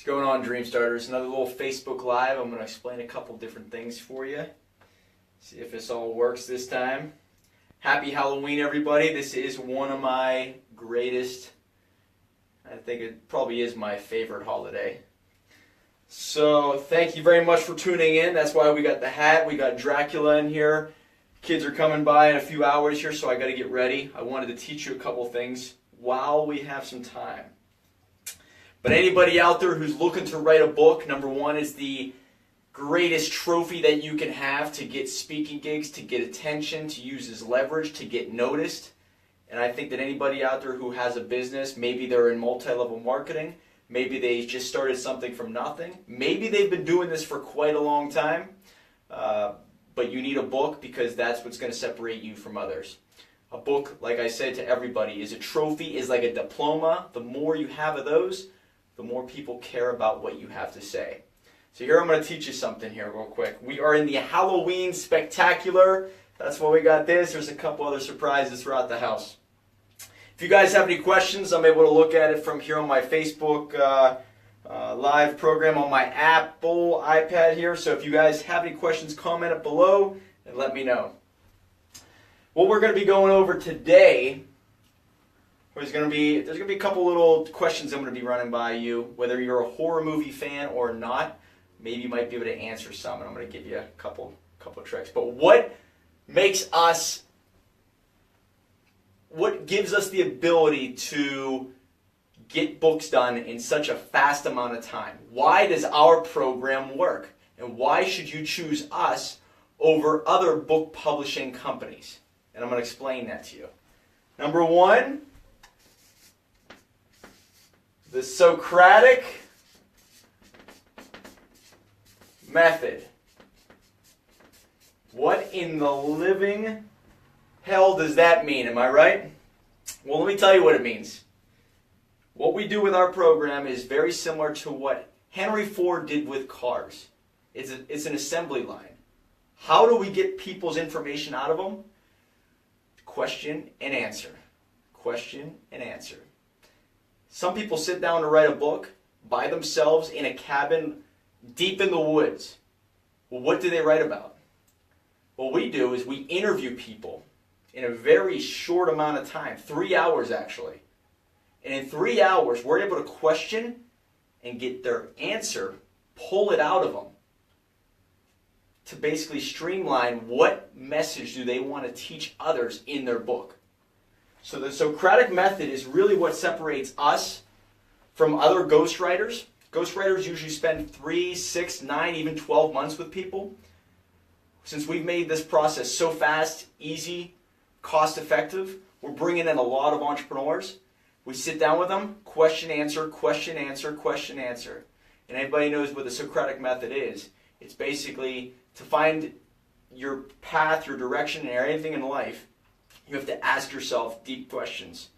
What's going on, DreamStarters? Another little Facebook Live. I'm going to explain a couple different things for you. See if this all works this time. Happy Halloween, everybody. This is one of my greatest, I think it probably is my favorite holiday. So thank you very much for tuning in. That's why we got the hat. We got Dracula in here. Kids are coming by in a few hours here, so I got to get ready. I wanted to teach you a couple things while we have some time. But anybody out there who's looking to write a book, number one is the greatest trophy that you can have to get speaking gigs, to get attention, to use as leverage, to get noticed. And I think that anybody out there who has a business, maybe they're in multi-level marketing, maybe they just started something from nothing, maybe they've been doing this for quite a long time, but you need a book because that's what's going to separate you from others. A book, like I said to everybody, is a trophy, is like a diploma. The more you have of those, the more people care about what you have to say. So here I'm going to teach you something here real quick. We are in the Halloween Spectacular. That's why we got this. There's a couple other surprises throughout the house. If you guys have any questions, I'm able to look at it from here on my Facebook live program on my Apple iPad here. So if you guys have any questions, comment it below and let me know. What we're going to be going over today, there's going to be a couple little questions I'm going to be running by you. Whether you're a horror movie fan or not, maybe you might be able to answer some, and I'm going to give you a couple tricks. But what gives us the ability to get books done in such a fast amount of time? Why does our program work? And why should you choose us over other book publishing companies? And I'm going to explain that to you. Number one, the Socratic Method. What in the living hell does that mean? Am I right? Well, let me tell you what it means. What we do with our program is very similar to what Henry Ford did with cars. It's an assembly line. How do we get people's information out of them? Question and answer. Question and answer. Some people sit down to write a book by themselves in a cabin deep in the woods. Well, what do they write about? What we do is we interview people in a very short amount of time, 3 hours actually. And in 3 hours, we're able to question and get their answer, pull it out of them, to basically streamline what message do they want to teach others in their book. So the Socratic Method is really what separates us from other ghostwriters. Ghostwriters usually spend 3, 6, 9, even 12 months with people. Since we've made this process so fast, easy, cost-effective, we're bringing in a lot of entrepreneurs. We sit down with them, question, answer, question, answer, question, answer. And everybody knows what the Socratic Method is. It's basically to find your path, your direction, and anything in life, you have to ask yourself deep questions.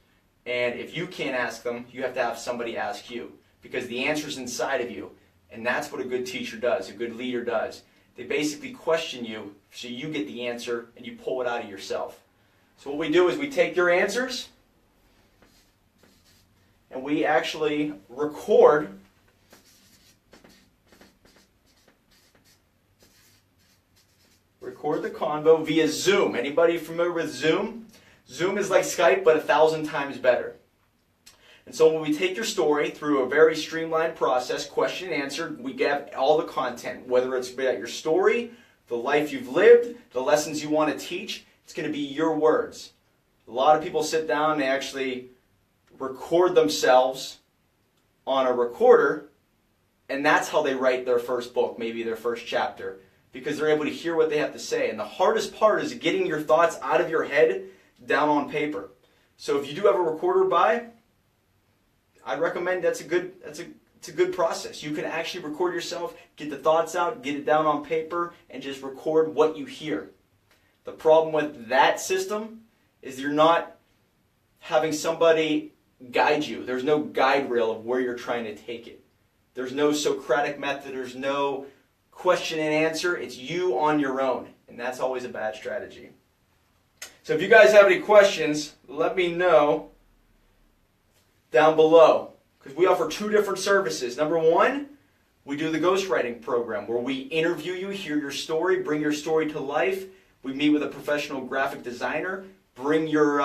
And if you can't ask them, you have to have somebody ask you. Because the answer's inside of you. And that's what a good teacher does, a good leader does. They basically question you so you get the answer and you pull it out of yourself. So what we do is we take your answers and we actually record the convo via Zoom. Anybody familiar with Zoom? Zoom is like Skype, but 1,000 times better. And so when we take your story through a very streamlined process, question and answer, we get all the content, whether it's about your story, the life you've lived, the lessons you want to teach, it's going to be your words. A lot of people sit down and they actually record themselves on a recorder, and that's how they write their first book, maybe their first chapter, because they're able to hear what they have to say. And the hardest part is getting your thoughts out of your head down on paper. So if you do have a recorder by, I'd recommend it's a good process. You can actually record yourself, get the thoughts out, get it down on paper, and just record what you hear. The problem with that system is you're not having somebody guide you. There's no guide rail of where you're trying to take it. There's no Socratic Method. There's no question and answer. It's you on your own, and that's always a bad strategy. So if you guys have any questions, let me know down below. because we offer two different services. Number one, we do the ghostwriting program where we interview you, hear your story, bring your story to life. We meet with a professional graphic designer, bring your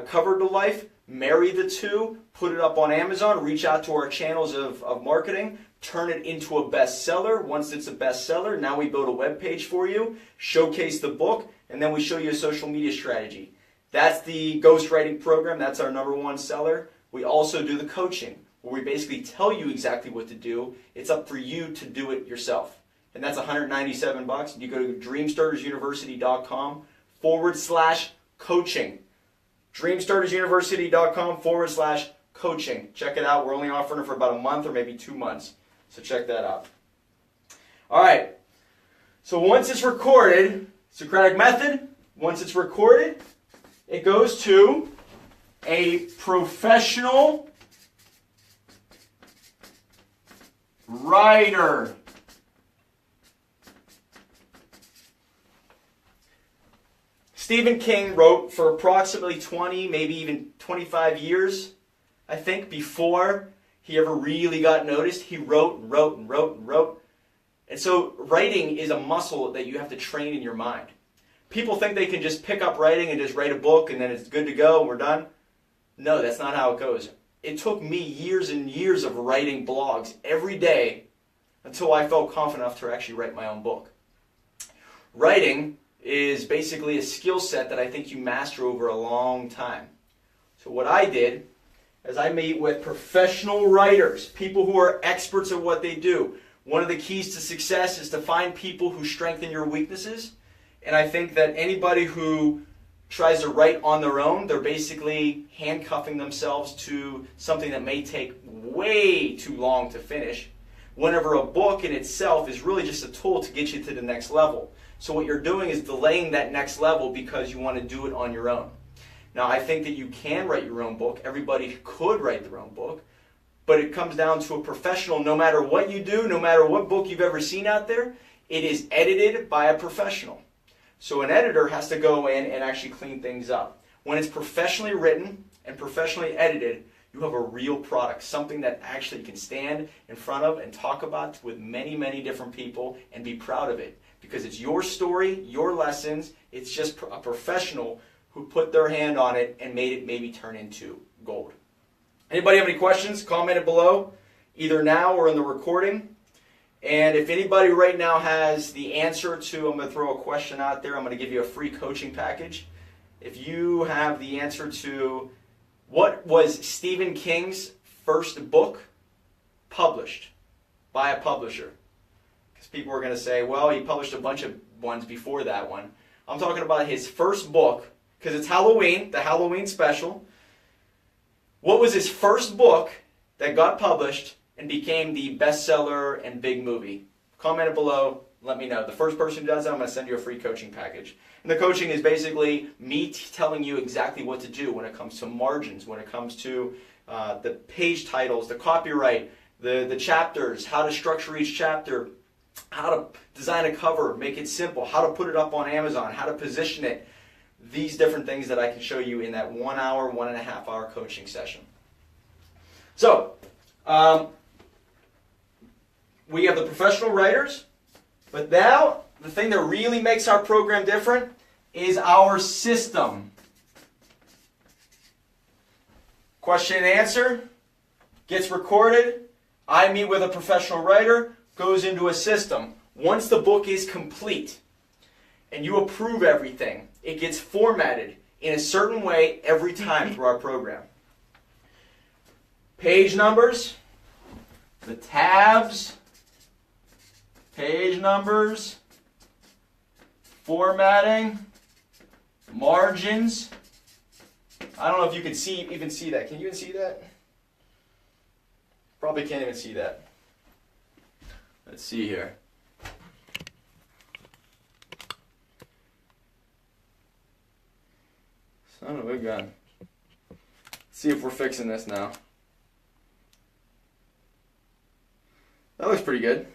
cover to life, marry the two, put it up on Amazon, reach out to our channels of marketing, turn it into a bestseller. Once it's a bestseller, now we build a web page for you, showcase the book, and then we show you a social media strategy. That's the ghostwriting program. That's our number one seller. We also do the coaching, where we basically tell you exactly what to do. It's up for you to do it yourself. And that's $197. You go to DreamStartersUniversity.com/coaching. DreamStartersUniversity.com/coaching. Check it out. We're only offering it for about a month or maybe 2 months. So check that out. All right. So once it's recorded, Socratic Method, once it's recorded, it goes to a professional writer. Stephen King wrote for approximately 20, maybe even 25 years, I think, before he ever really got noticed. He wrote and wrote and wrote and wrote. And so writing is a muscle that you have to train in your mind. People think they can just pick up writing and just write a book and then it's good to go and we're done. No, that's not how it goes. It took me years and years of writing blogs every day until I felt confident enough to actually write my own book. Writing is basically a skill set that I think you master over a long time. So what I did is I meet with professional writers, people who are experts at what they do. One of the keys to success is to find people who strengthen your weaknesses. And I think that anybody who tries to write on their own, they're basically handcuffing themselves to something that may take way too long to finish. Whenever a book in itself is really just a tool to get you to the next level. So what you're doing is delaying that next level because you want to do it on your own. Now I think that you can write your own book. Everybody could write their own book. But it comes down to a professional. No matter what you do, no matter what book you've ever seen out there, it is edited by a professional. So an editor has to go in and actually clean things up. When it's professionally written and professionally edited, you have a real product, something that actually you can stand in front of and talk about with many, many different people and be proud of it. Because it's your story, your lessons, it's just a professional who put their hand on it and made it maybe turn into gold. Anybody have any questions? Comment it below, either now or in the recording. And if anybody right now has the answer to, I'm going to throw a question out there, I'm going to give you a free coaching package. If you have the answer to what was Stephen King's first book published by a publisher? Because people are going to say, well, he published a bunch of ones before that one. I'm talking about his first book, because it's Halloween, the Halloween special. What was his first book that got published and became the bestseller and big movie? Comment it below. Let me know. The first person who does that, I'm going to send you a free coaching package. And the coaching is basically me telling you exactly what to do when it comes to margins, when it comes to the page titles, the copyright, the chapters, how to structure each chapter, how to design a cover, make it simple, how to put it up on Amazon, how to position it. These different things that I can show you in that 1 hour, 1.5 hour coaching session. So, we have the professional writers, but now the thing that really makes our program different is our system. Question and answer gets recorded. I meet with a professional writer, goes into a system. Once the book is complete and you approve everything, it gets formatted in a certain way every time through our program. Page numbers, the tabs, page numbers, formatting, margins. I don't know if you can even see that. Can you even see that? Probably can't even see that. Let's see here. Son of a gun. Let's see if we're fixing this now. That looks pretty good.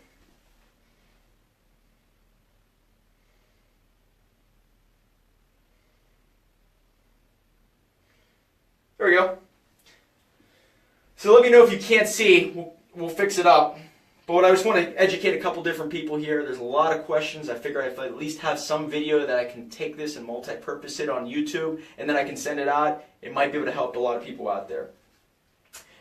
There we go. So let me know if you can't see. We'll fix it up. But I just want to educate a couple different people here. There's a lot of questions. I figure if I at least have some video that I can take this and multi-purpose it on YouTube, and then I can send it out, it might be able to help a lot of people out there.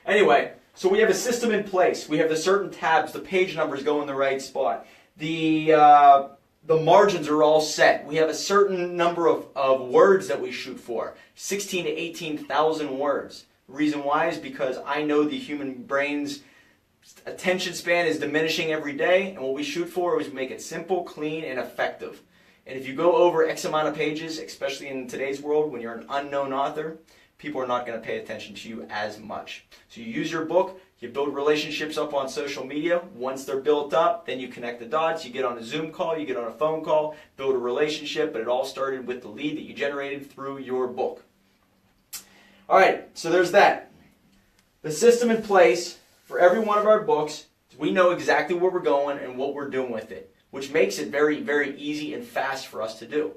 Anyway, so we have a system in place. We have the certain tabs. The page numbers go in the right spot. The margins are all set. We have a certain number of words that we shoot for. 16 to 18,000 words. The reason why is because I know the human brain's attention span is diminishing every day, and what we shoot for is make it simple, clean, and effective. And if you go over X amount of pages, especially in today's world when you're an unknown author, people are not going to pay attention to you as much. So you use your book, you build relationships up on social media. Once they're built up, then you connect the dots, you get on a Zoom call, you get on a phone call, build a relationship, but it all started with the lead that you generated through your book. All right, so there's that. The system in place for every one of our books, we know exactly where we're going and what we're doing with it, which makes it very, very easy and fast for us to do.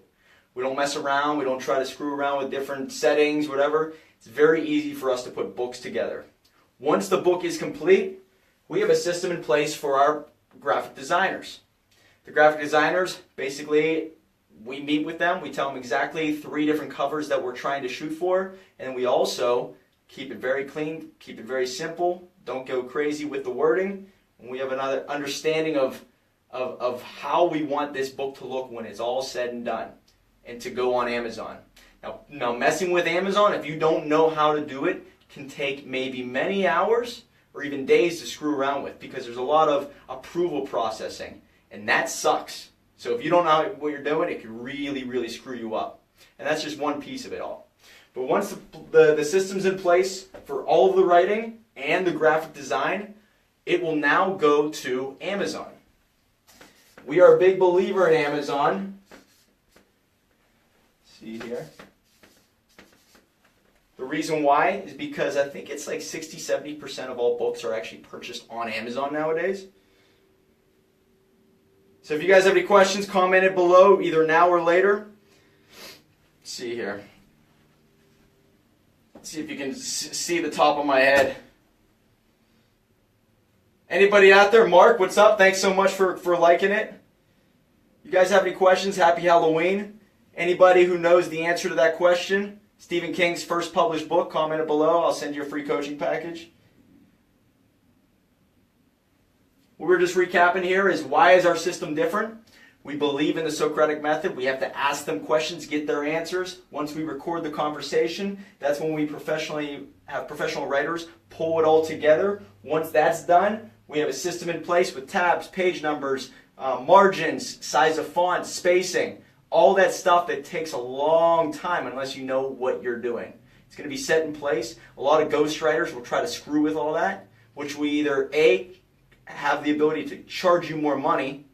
We don't mess around, we don't try to screw around with different settings, whatever. It's very easy for us to put books together. Once the book is complete, we have a system in place for our graphic designers. The graphic designers, basically, we meet with them, we tell them exactly 3 different covers that we're trying to shoot for, and we also keep it very clean, keep it very simple, don't go crazy with the wording, and we have another understanding of how we want this book to look when it's all said and done, and to go on Amazon. Now messing with Amazon, if you don't know how to do it, can take maybe many hours or even days to screw around with, because there's a lot of approval processing, and that sucks. So if you don't know what you're doing, it can really, really screw you up. And that's just one piece of it all. But once the system's in place for all of the writing and the graphic design, it will now go to Amazon. We are a big believer in Amazon. See here. The reason why is because I think it's like 60-70% of all books are actually purchased on Amazon nowadays. So if you guys have any questions, comment it below, either now or later. Let's see here. Let's see if you can see the top of my head. Anybody out there? Mark, what's up? Thanks so much for liking it. You guys have any questions? Happy Halloween. Anybody who knows the answer to that question, Stephen King's first published book, comment it below. I'll send you a free coaching package. What we're just recapping here is, why is our system different? We believe in the Socratic Method. We have to ask them questions, get their answers. Once we record the conversation, that's when we have professional writers pull it all together. Once that's done, we have a system in place with tabs, page numbers, margins, size of font, spacing, all that stuff that takes a long time unless you know what you're doing. It's going to be set in place. A lot of ghostwriters will try to screw with all that, which we either A, have the ability to charge you more money,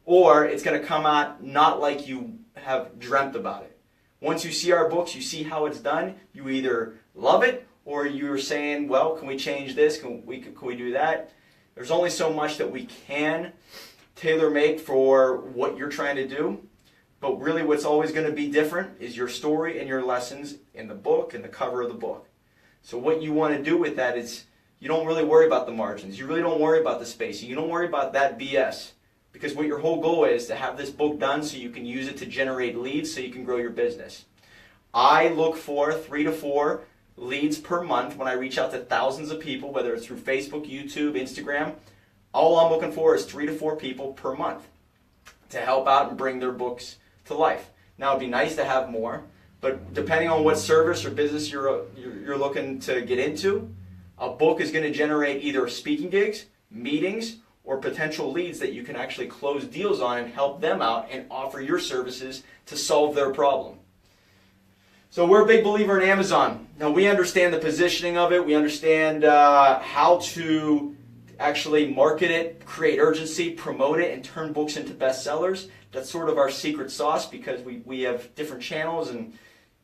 or it's going to come out not like you have dreamt about it. Once you see our books, you see how it's done, you either love it, or you're saying, well, can we change this? Can we do that? There's only so much that we can tailor-make for what you're trying to do. But really what's always going to be different is your story and your lessons in the book and the cover of the book. So what you want to do with that is, you don't really worry about the margins. You really don't worry about the spacing. You don't worry about that BS. Because what your whole goal is to have this book done so you can use it to generate leads so you can grow your business. I look for 3 to 4 leads per month when I reach out to thousands of people, whether it's through Facebook, YouTube, Instagram. All I'm looking for is 3 to 4 people per month to help out and bring their books to life. Now, it'd be nice to have more, but depending on what service or business you're looking to get into, a book is going to generate either speaking gigs, meetings, or potential leads that you can actually close deals on and help them out and offer your services to solve their problem. So we're a big believer in Amazon. Now, we understand the positioning of it. We understand how to actually market it, create urgency, promote it, and turn books into bestsellers. That's sort of our secret sauce, because we have different channels, and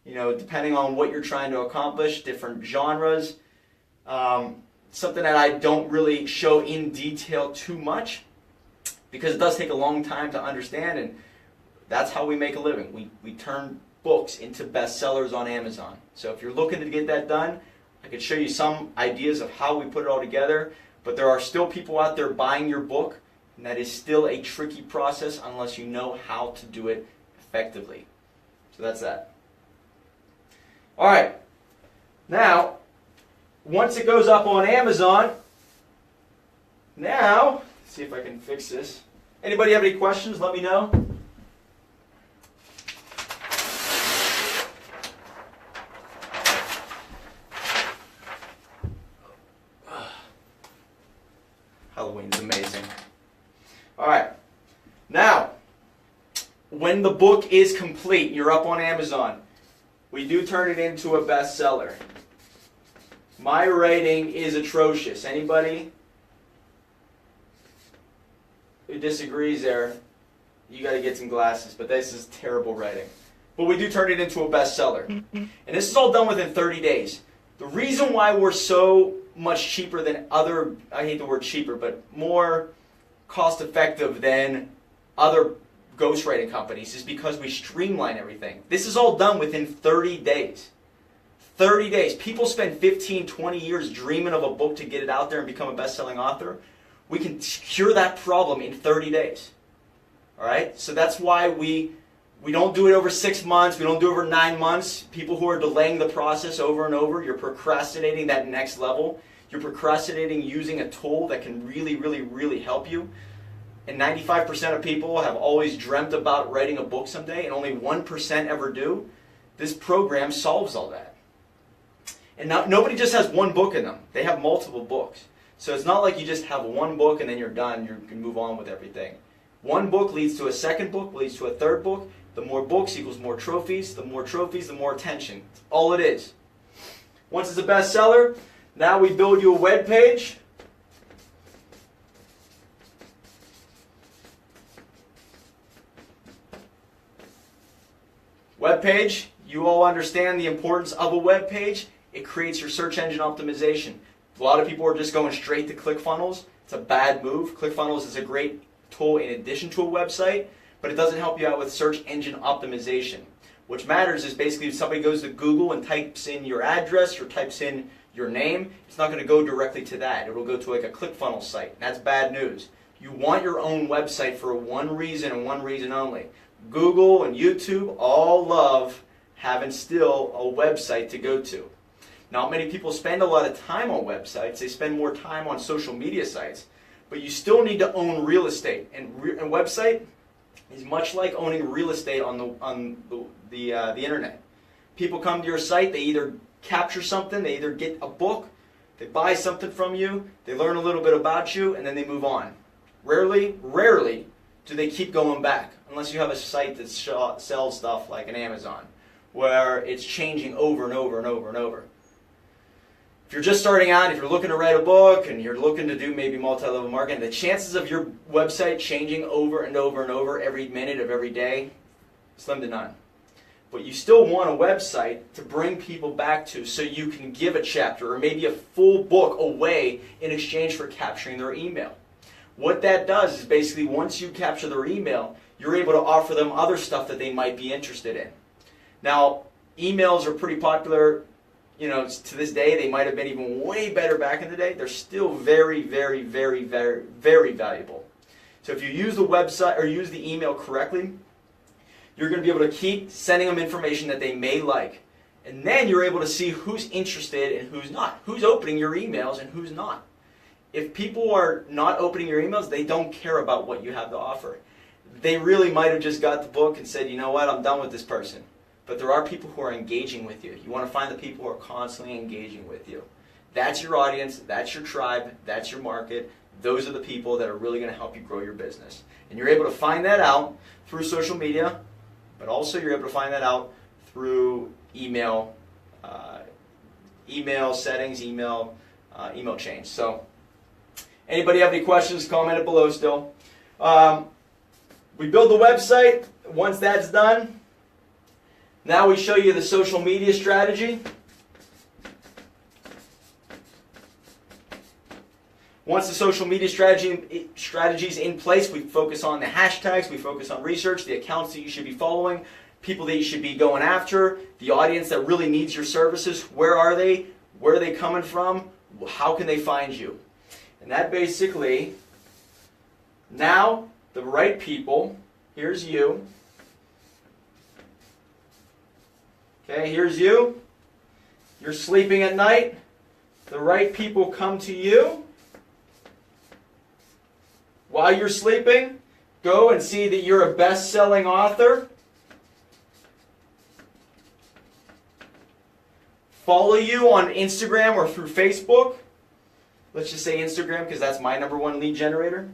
depending on what you're trying to accomplish, different genres. Something that I don't really show in detail too much, because it does take a long time to understand, and that's how we make a living. We turn books into bestsellers on Amazon. So if you're looking to get that done, I could show you some ideas of how we put it all together, but there are still people out there buying your book, and that is still a tricky process unless you know how to do it effectively. So that's that. All right. Now, once it goes up on Amazon, now, let's see if I can fix this. Anybody have any questions? Let me know. Halloween is amazing. All right. Now, when the book is complete, you're up on Amazon, we do turn it into a bestseller. My rating is atrocious. Anybody who disagrees there, you got to get some glasses, but this is terrible writing. But we do turn it into a bestseller. And this is all done within 30 days. The reason why we're so much cheaper than other, I hate the word cheaper, but more cost effective than other ghostwriting companies is because we streamline everything. This is all done within 30 days. 30 days. People spend 15, 20 years dreaming of a book to get it out there and become a best-selling author. We can cure that problem in 30 days. All right? So that's why we don't do it over 6 months. We don't do it over 9 months. People who are delaying the process over and over, you're procrastinating that next level. You're procrastinating using a tool that can really, really, really help you. And 95% of people have always dreamt about writing a book someday, and only 1% ever do. This program solves all that. And now, nobody just has one book in them. They have multiple books. So it's not like you just have one book and then you're done. You can move on with everything. One book leads to a second book, leads to a third book. The more books equals more trophies. The more trophies, the more attention. That's all it is. Once it's a bestseller, now we build you a web page. Web page, you all understand the importance of a web page. It creates your search engine optimization. A lot of people are just going straight to ClickFunnels. It's a bad move. ClickFunnels is a great tool in addition to a website, but it doesn't help you out with search engine optimization. What matters is basically if somebody goes to Google and types in your address or types in your name, it's not going to go directly to that. It will go to like a ClickFunnels site. And that's bad news. You want your own website for one reason and one reason only. Google and YouTube all love having still a website to go to. Not many people spend a lot of time on websites. They spend more time on social media sites. But you still need to own real estate. And a website is much like owning real estate on the internet. People come to your site, they either capture something, they either get a book, they buy something from you, they learn a little bit about you, and then they move on. Rarely do they keep going back, unless you have a site that sells stuff like an Amazon, where it's changing over and over and over and over. If you're just starting out, if you're looking to write a book and you're looking to do maybe multi-level marketing, the chances of your website changing over and over and over every minute of every day, slim to none. But you still want a website to bring people back to so you can give a chapter or maybe a full book away in exchange for capturing their email. What that does is basically once you capture their email, you're able to offer them other stuff that they might be interested in. Now, emails are pretty popular. You know, to this day, they might have been even way better back in the day. They're still very, very, very, very, very valuable. So if you use the website or use the email correctly, you're going to be able to keep sending them information that they may like. And then you're able to see who's interested and who's not. Who's opening your emails and who's not. If people are not opening your emails, they don't care about what you have to offer. They really might have just got the book and said, you know what, I'm done with this person. But there are people who are engaging with you. You want to find the people who are constantly engaging with you. That's your audience, that's your tribe, that's your market. Those are the people that are really going to help you grow your business. And you're able to find that out through social media, but also you're able to find that out through email, email settings, email chains. So, anybody have any questions? Comment it below still. We build the website. Once that's done, now we show you the social media strategy. Once the social media strategy is in place, we focus on the hashtags, we focus on research, the accounts that you should be following, people that you should be going after, the audience that really needs your services. Where are they? Where are they coming from? How can they find you? And that basically, now the right people, here's you. Okay, here's you. You're sleeping at night. The right people come to you. While you're sleeping, go and see that you're a best-selling author. Follow you on Instagram or through Facebook. Let's just say Instagram because that's my #1 lead generator.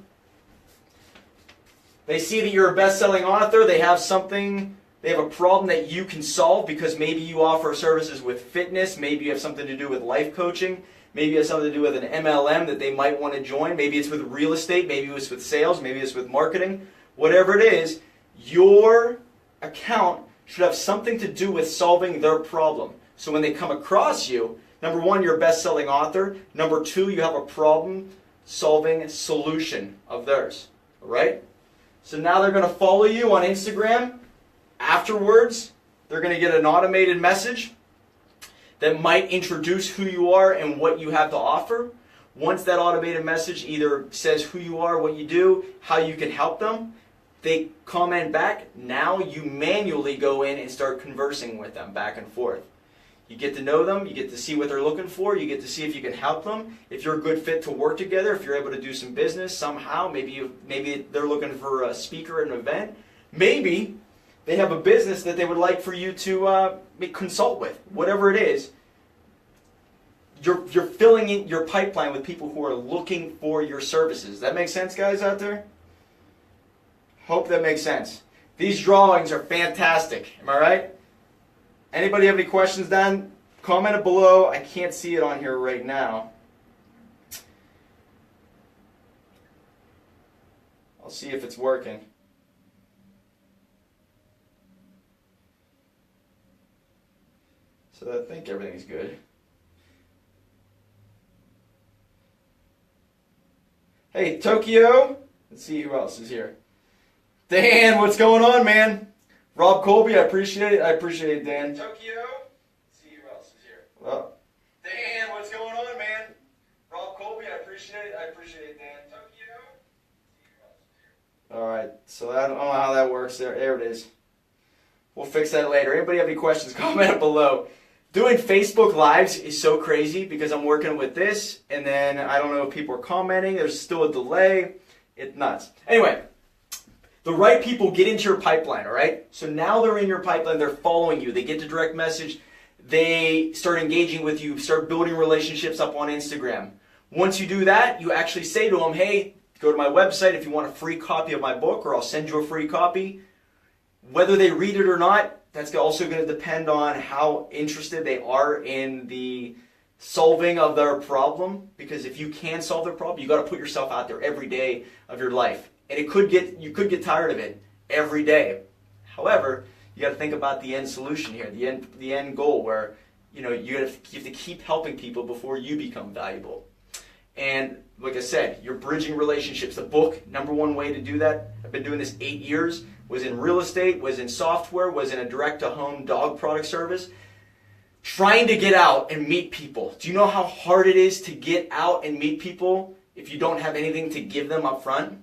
They see that you're a best-selling author. They have a problem that you can solve because maybe you offer services with fitness. Maybe you have something to do with life coaching. Maybe it has something to do with an MLM that they might want to join. Maybe it's with real estate. Maybe it's with sales. Maybe it's with marketing. Whatever it is, your account should have something to do with solving their problem. So when they come across you, #1, you're a best-selling author. #2, you have a problem-solving solution of theirs. All right? So now they're going to follow you on Instagram. Afterwards, they're going to get an automated message that might introduce who you are and what you have to offer. Once that automated message either says who you are, what you do, how you can help them, they comment back. Now you manually go in and start conversing with them back and forth. You get to know them, you get to see what they're looking for, you get to see if you can help them, if you're a good fit to work together, if you're able to do some business somehow. Maybe they're looking for a speaker at an event. Maybe they have a business that they would like for you to consult with. Whatever it is, you're filling in your pipeline with people who are looking for your services. That makes sense, guys out there? Hope that makes sense. These drawings are fantastic. Am I right? Anybody have any questions, Dan? Comment it below. I can't see it on here right now. I'll see if it's working. So I think everything's good. Hey, Tokyo. Let's see who else is here. Dan, what's going on, man? Rob Colby, I appreciate it. I appreciate it, Dan. Tokyo. Let's see who else is here. Well, Dan, what's going on, man? Rob Colby, I appreciate it. I appreciate it, Dan. Tokyo. Let's see who else is here. All right. So I don't know how that works. There it is. We'll fix that later. Anybody have any questions? Comment it below. Doing Facebook Lives is so crazy because I'm working with this, and then I don't know if people are commenting. There's still a delay. It's nuts. Anyway, the right people get into your pipeline, all right? So now they're in your pipeline. They're following you. They get the direct message. They start engaging with you, start building relationships up on Instagram. Once you do that, you actually say to them, hey, go to my website if you want a free copy of my book, or I'll send you a free copy. Whether they read it or not, that's also going to depend on how interested they are in the solving of their problem. Because if you can solve their problem, you got to put yourself out there every day of your life, and you could get tired of it every day. However, you got to think about the end solution here, the end goal, where you have to keep helping people before you become valuable. And like I said, you're bridging relationships. The book, #1 way to do that, I've been doing this 8 years, was in real estate, was in software, was in a direct-to-home dog product service. Trying to get out and meet people. Do you know how hard it is to get out and meet people if you don't have anything to give them up front?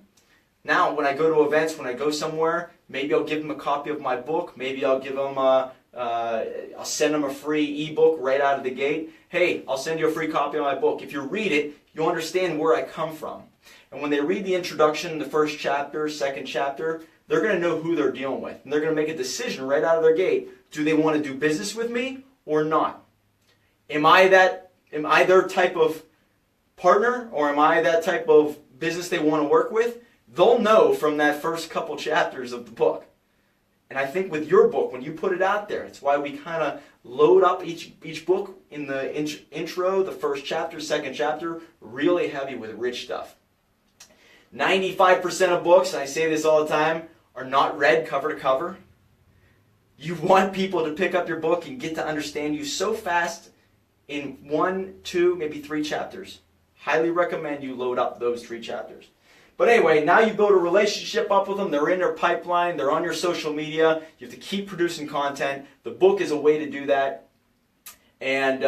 Now, when I go to events, when I go somewhere, maybe I'll give them a copy of my book. Maybe I'll give them I'll send them a free ebook right out of the gate. Hey, I'll send you a free copy of my book. If you read it, you'll understand where I come from. And when they read the introduction, the first chapter, second chapter, they're going to know who they're dealing with. And they're going to make a decision right out of their gate. Do they want to do business with me or not? Am I their type of partner, or am I that type of business they want to work with? They'll know from that first couple chapters of the book. And I think with your book, when you put it out there, it's why we kind of load up each book in the intro, the first chapter, second chapter, really heavy with rich stuff. 95% of books, and I say this all the time, are not read cover to cover. You want people to pick up your book and get to understand you so fast in 1, 2, maybe 3 chapters. Highly recommend you load up those 3 chapters. But anyway, now you build a relationship up with them. They're in their pipeline. They're on your social media. You have to keep producing content. The book is a way to do that. And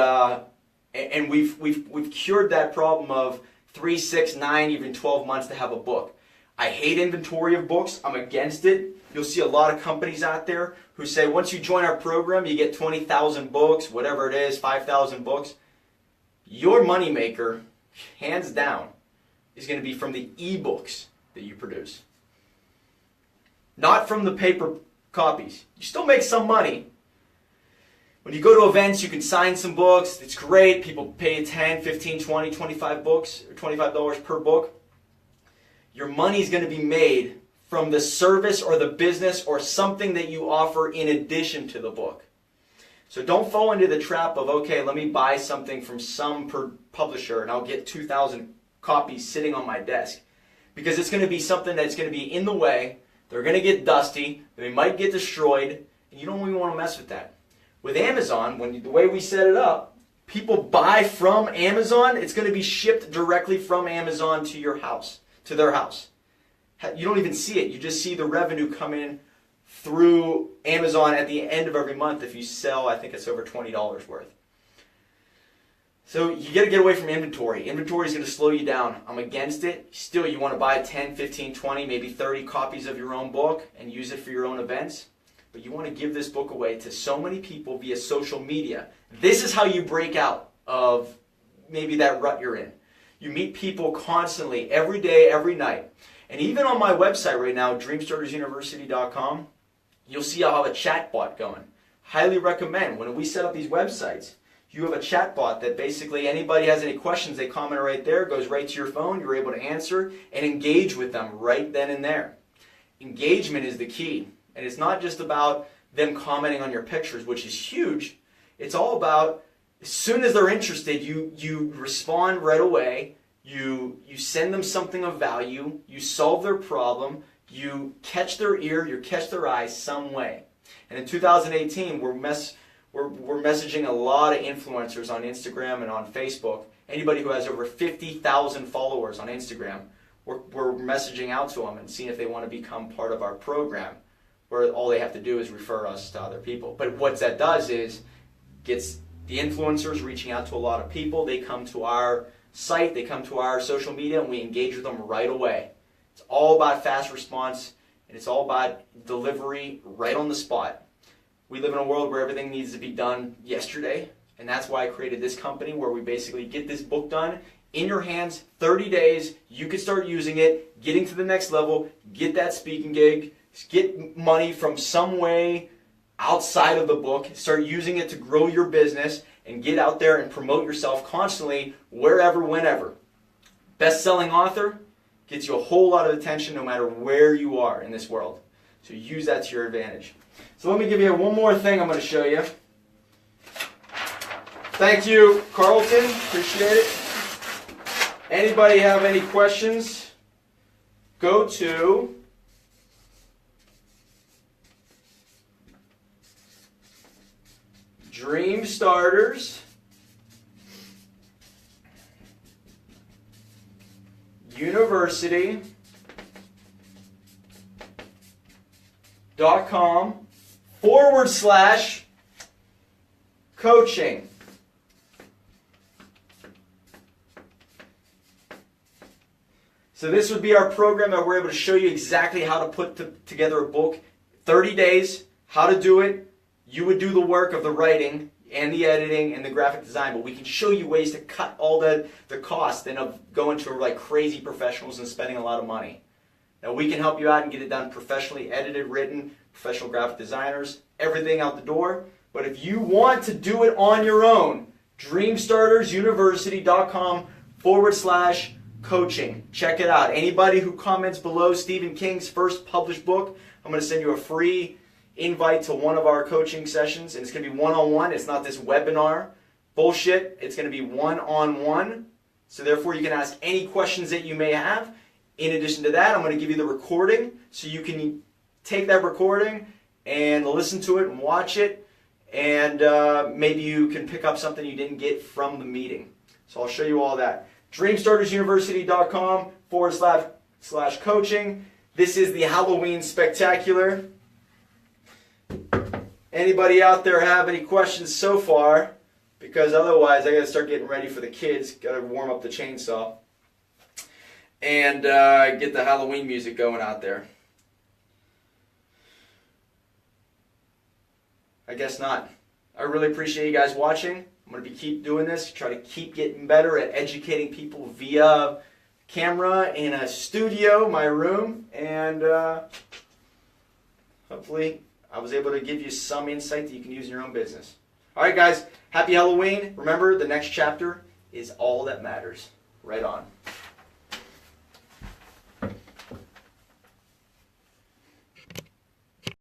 And we've cured that problem of 3, 6, 9, even 12 months to have a book. I hate inventory of books. I'm against it. You'll see a lot of companies out there who say once you join our program, you get 20,000 books, whatever it is, 5,000 books. Your moneymaker, hands down, is going to be from the ebooks that you produce. Not from the paper copies. You still make some money. When you go to events, you can sign some books. It's great. People pay 10, 15, 20, 25 books, or $25 per book. Your money's going to be made from the service or the business or something that you offer in addition to the book. So don't fall into the trap of, okay, let me buy something from some publisher and I'll get 2,000 copies sitting on my desk. Because it's going to be something that's going to be in the way. They're going to get dusty. They might get destroyed. And you don't even want to mess with that. With Amazon, the way we set it up, people buy from Amazon. It's going to be shipped directly from Amazon to your house, to their house. You don't even see it. You just see the revenue come in through Amazon at the end of every month if you sell, I think it's over $20 worth. So you got to get away from inventory. Inventory is going to slow you down. I'm against it. Still, you want to buy 10, 15, 20, maybe 30 copies of your own book and use it for your own events. But you want to give this book away to so many people via social media. This is how you break out of maybe that rut you're in. You meet people constantly, every day, every night. And even on my website right now, DreamStartersUniversity.com, you'll see I'll have a chat bot going. Highly recommend, when we set up these websites, you have a chat bot that basically anybody has any questions, they comment right there, goes right to your phone, you're able to answer and engage with them right then and there. Engagement is the key. And it's not just about them commenting on your pictures, which is huge. It's all about, as soon as they're interested, you respond right away. You send them something of value. You solve their problem. You catch their ear. You catch their eye some way. And in 2018, we're messaging a lot of influencers on Instagram and on Facebook. Anybody who has over 50,000 followers on Instagram, we're messaging out to them and seeing if they want to become part of our program, where all they have to do is refer us to other people. But what that does is gets the influencers reaching out to a lot of people. They come to our site, they come to our social media, and we engage with them right away. It's all about fast response, and it's all about delivery right on the spot. We live in a world where everything needs to be done yesterday, and that's why I created this company where we basically get this book done in your hands, 30 days, you can start using it, getting to the next level, get that speaking gig, get money from some way outside of the book, start using it to grow your business, and get out there and promote yourself constantly, wherever, whenever. Best-selling author gets you a whole lot of attention no matter where you are in this world. So use that to your advantage. So let me give you one more thing I'm going to show you. Thank you, Carlton. Appreciate it. Anybody have any questions? Go to DreamStarters University.com/coaching. So this would be our program that we're able to show you exactly how to put together a book. 30 days, how to do it. You would do the work of the writing and the editing and the graphic design, but we can show you ways to cut all the cost and of going to like crazy professionals and spending a lot of money. Now we can help you out and get it done professionally, edited, written, professional graphic designers, everything out the door. But if you want to do it on your own, DreamStartersUniversity.com/coaching. Check it out. Anybody who comments below Stephen King's first published book, I'm going to send you a free invite to one of our coaching sessions, and it's going to be one-on-one. It's not this webinar bullshit. It's going to be one-on-one. So therefore, you can ask any questions that you may have. In addition to that, I'm going to give you the recording, so you can take that recording and listen to it and watch it, and maybe you can pick up something you didn't get from the meeting. So I'll show you all that. DreamStartersUniversity.com/coaching. This is the Halloween Spectacular. Anybody out there have any questions so far because otherwise I got to start getting ready for the kids. Got to warm up the chainsaw and get the Halloween music going out there. I guess not. I really appreciate you guys watching. I'm going to keep doing this, try to keep getting better at educating people via camera in a studio, my room, and hopefully I was able to give you some insight that you can use in your own business. All right, guys, happy Halloween. Remember, the next chapter is all that matters. Right on.